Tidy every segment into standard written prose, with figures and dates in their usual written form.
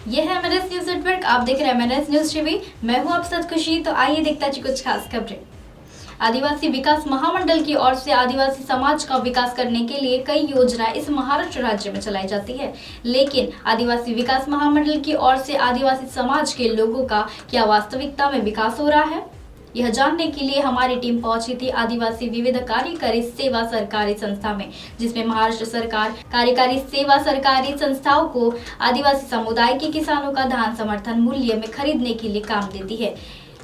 ये है MNS news network. आप देख रहे हैं एमएनएस न्यूज टीवी। मैं हूं आप साथ खुशी। तो आइए देखते हैं कुछ खास खबरें। आदिवासी विकास महामंडल की ओर से आदिवासी समाज का विकास करने के लिए कई योजनाएं इस महाराष्ट्र राज्य में चलाई जाती है, लेकिन आदिवासी विकास महामंडल की ओर से आदिवासी समाज के लोगों का क्या वास्तविकता में विकास हो रहा है, यह जानने के लिए हमारी टीम पहुंची थी आदिवासी विविध कार्यकारी सेवा सरकारी संस्था में, जिसमें महाराष्ट्र सरकार कार्यकारी सेवा सरकारी संस्थाओं को आदिवासी समुदाय के किसानों का धान समर्थन मूल्य में खरीदने के लिए काम देती है।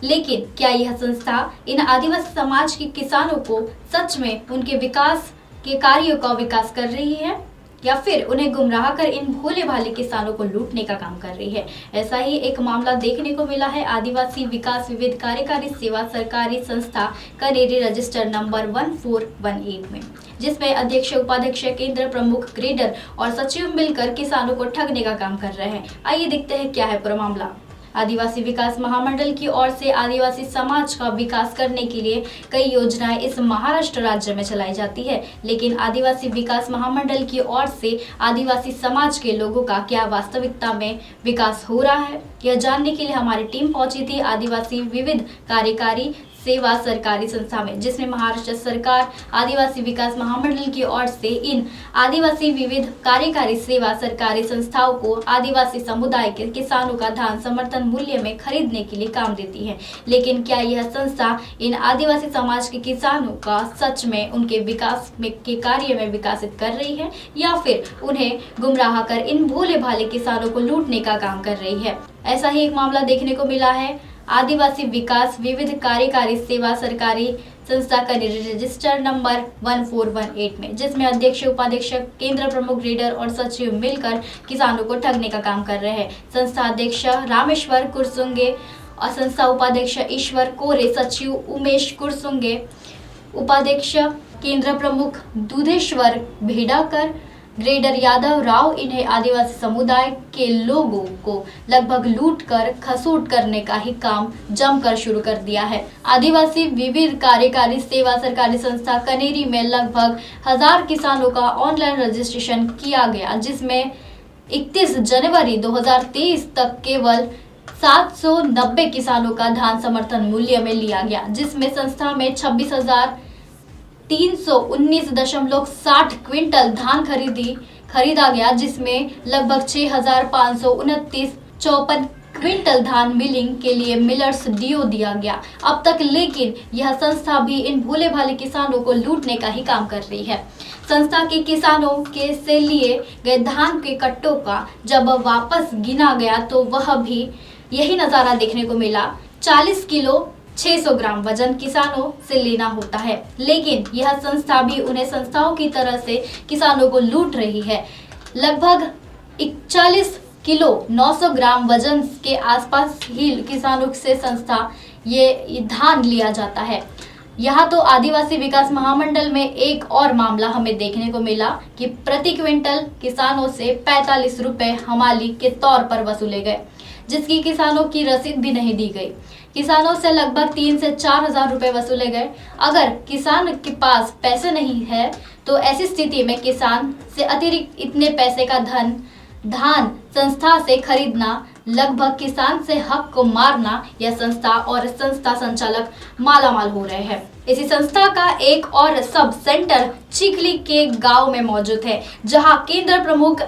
लेकिन क्या यह संस्था इन आदिवासी समाज के किसानों को सच में उनके विकास के कार्यों का विकास कर रही है या फिर उन्हें गुमराह कर इन भोले भाले किसानों को लूटने का काम कर रही है? ऐसा ही एक मामला देखने को मिला है आदिवासी विकास विविध कार्यकारी सेवा सरकारी संस्था कनेरी रजिस्टर नंबर 1418 में, जिसमें अध्यक्ष उपाध्यक्ष केंद्र प्रमुख ग्रेडर और सचिव मिलकर किसानों को ठगने का काम कर रहे हैं। आइए देखते हैं क्या है पूरा मामला। आदिवासी विकास महामंडल की ओर से आदिवासी समाज का विकास करने के लिए कई योजनाएं इस महाराष्ट्र राज्य में चलाई जाती है, लेकिन आदिवासी विकास महामंडल की ओर से आदिवासी समाज के लोगों का क्या वास्तविकता में विकास हो रहा है, यह जानने के लिए हमारी टीम पहुंची थी आदिवासी विविध कार्यकारी सेवा सरकारी संस्था में, जिसमें महाराष्ट्र सरकार आदिवासी विकास महामंडल की ओर से इन आदिवासी विविध कार्यकारी सेवा सरकारी संस्थाओं को आदिवासी समुदाय के किसानों का धान समर्थन मूल्य में खरीदने के लिए काम देती है। लेकिन क्या यह संस्था इन आदिवासी समाज के किसानों का सच में उनके विकास के कार्य में विकसित कर रही है या फिर उन्हें गुमराह कर इन भोले भाले किसानों को लूटने का काम कर रही है? ऐसा ही एक मामला देखने को मिला है आदिवासी विकास विविध कार्यकारी सेवा सरकारी संस्था का रजिस्टर नंबर 1418 में, जिसमें अध्यक्ष उपाध्यक्ष केंद्र प्रमुख ग्रेडर और सचिव मिलकर किसानों को ठगने का काम कर रहे हैं। संस्था अध्यक्ष रामेश्वर कुरसुंगे और संस्था उपाध्यक्ष ईश्वर कोरे, सचिव उमेश कुरसुंगे, उपाध्यक्ष केंद्र प्रमुख दुधेश्वर भेड़ाकर, ग्रेडर यादव राव इन्हें आदिवासी समुदाय के लोगों को लगभग लूट कर खसूट करने का ही काम जमकर शुरू कर दिया है। आदिवासी विविध कार्यकारी सेवा सरकारी संस्था कनेरी में लगभग 1000 किसानों का ऑनलाइन रजिस्ट्रेशन किया गया, जिसमें 31 जनवरी 2023 तक केवल 790 किसानों का धान समर्थन मूल्य में लिया गया, जिसमें संस्था में 26,319.60 क्विंटल धान खरीदा गया, जिसमें लगभग 6,529.54 क्विंटल धान मिलिंग के लिए मिलर्स डीओ दिया गया अब तक। लेकिन यह संस्था भी इन भोले भाले किसानों को लूटने का ही काम कर रही है। संस्था के किसानों के से लिए गए धान के कट्टों का जब वापस गिना गया तो वह भी यही नजारा देखने को मिला। 40 किलो 600 ग्राम वजन किसानों से लेना होता है, लेकिन यह संस्था भी उन्हें संस्थाओं की तरह से किसानों को लूट रही है। लगभग 41 किलो 900 ग्राम वजन के आसपास ही किसानों से संस्था ये धान लिया जाता है। यहाँ तो आदिवासी विकास महामंडल में एक और मामला हमें देखने को मिला कि प्रति क्विंटल किसानों से 45 रुपए हमाली के तौर पर वसूले गए, जिसकी किसानों की रसीद भी नहीं दी गई। किसानों से लगभग 3 से 4 हजार रुपए वसूले गए। अगर किसान के पास पैसे नहीं है तो ऐसी स्थिति में किसान से अतिरिक्त इतने पैसे का धान संस्था से खरीदना, लगभग किसान से हक को मारना, यह संस्था और संस्था संचालक मालामाल हो रहे हैं। इसी संस्था का एक और सब सेंटर चिखली के गांव में मौजूद है, जहां केंद्र प्रमुख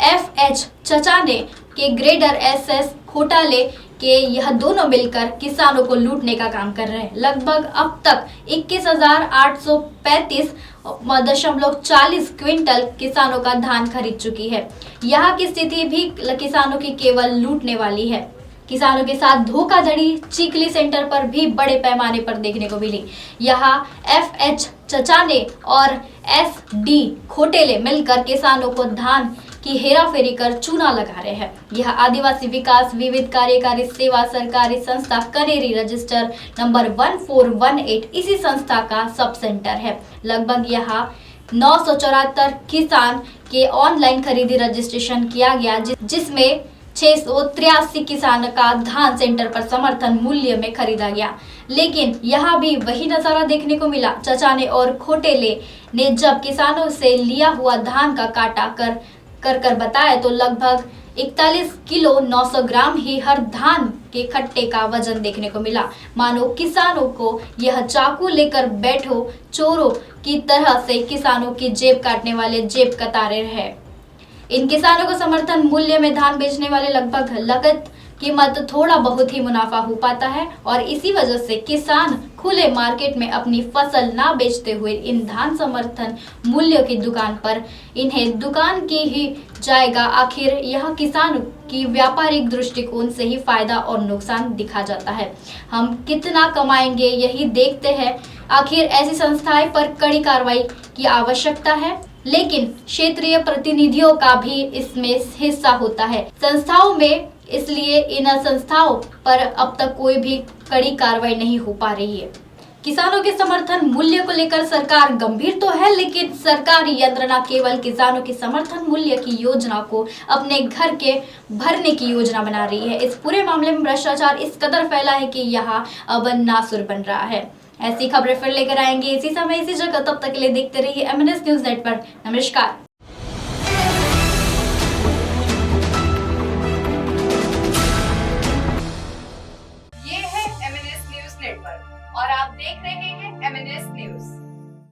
FH चचाने के ग्रेडर SS खोटाले के यह दोनों मिलकर किसानों को लूटने का काम कर रहे हैं। लगभग अब तक 21,835.40 क्विंटल किसानों का धान खरीद चुकी है। यहाँ की स्थिति भी किसानों की केवल लूटने वाली है। किसानों के साथ धोखाधड़ी चिखली सेंटर पर भी बड़े पैमाने पर देखने को मिली। यहाँ FH चचाने और SD खोटेले मिलकर किसानों को धान की हेराफेरी कर चूना लगा रहे हैं। यह आदिवासी विकास विविध कार्यकारी सेवा सरकारी संस्था कनेरी रजिस्टर नंबर 1418 इसी संस्था का सब सेंटर है। लगभग यहाँ 974 किसान के ऑनलाइन खरीदी रजिस्ट्रेशन किया गया, जिसमें 683 किसान का धान सेंटर पर समर्थन मूल्य में खरीदा गया। लेकिन यहाँ भी वही नजारा देखने को मिला। चचाने और खोटेले ने जब किसानों से लिया हुआ धान का काटा कर बताया तो लगभग 41 किलो 900 ग्राम ही हर धान के खट्टे का वजन देखने को मिला। मानो किसानों को यह चाकू लेकर बैठो चोरों की तरह से किसानों की जेब काटने वाले जेब कतारे रहे। इन किसानों को समर्थन मूल्य में धान बेचने वाले लगभग लागत कीमत थोड़ा बहुत ही मुनाफा हो पाता है और इसी वजह से किसान खुले मार्केट में अपनी फसल ना बेचते हुए इन धान समर्थन मूल्य की दुकान पर इन्हें दुकान की ही जाएगा। आखिर यह किसान की व्यापारिक दृष्टिकोण से ही फायदा और नुकसान दिखा जाता है। हम कितना कमाएंगे यही देखते हैं। आखिर ऐसी संस्थाएं पर कड़ी कार्रवाई की आवश्यकता है, लेकिन क्षेत्रीय प्रतिनिधियों का भी इसमें हिस्सा होता है संस्थाओं में, इसलिए इन संस्थाओं पर अब तक कोई भी कड़ी कार्रवाई नहीं हो पा रही है। किसानों के समर्थन मूल्य को लेकर सरकार गंभीर तो है, लेकिन सरकारी यंत्रणा केवल किसानों के समर्थन मूल्य की योजना को अपने घर के भरने की योजना बना रही है। इस पूरे मामले में भ्रष्टाचार इस कदर फैला है कि यहाँ अब नासुर बन रहा है। ऐसी खबरें फिर लेकर आएंगे इसी समय इसी जगह, तब तक के लिए देखते रहिए MNS न्यूज नेटवर्क। नमस्कार।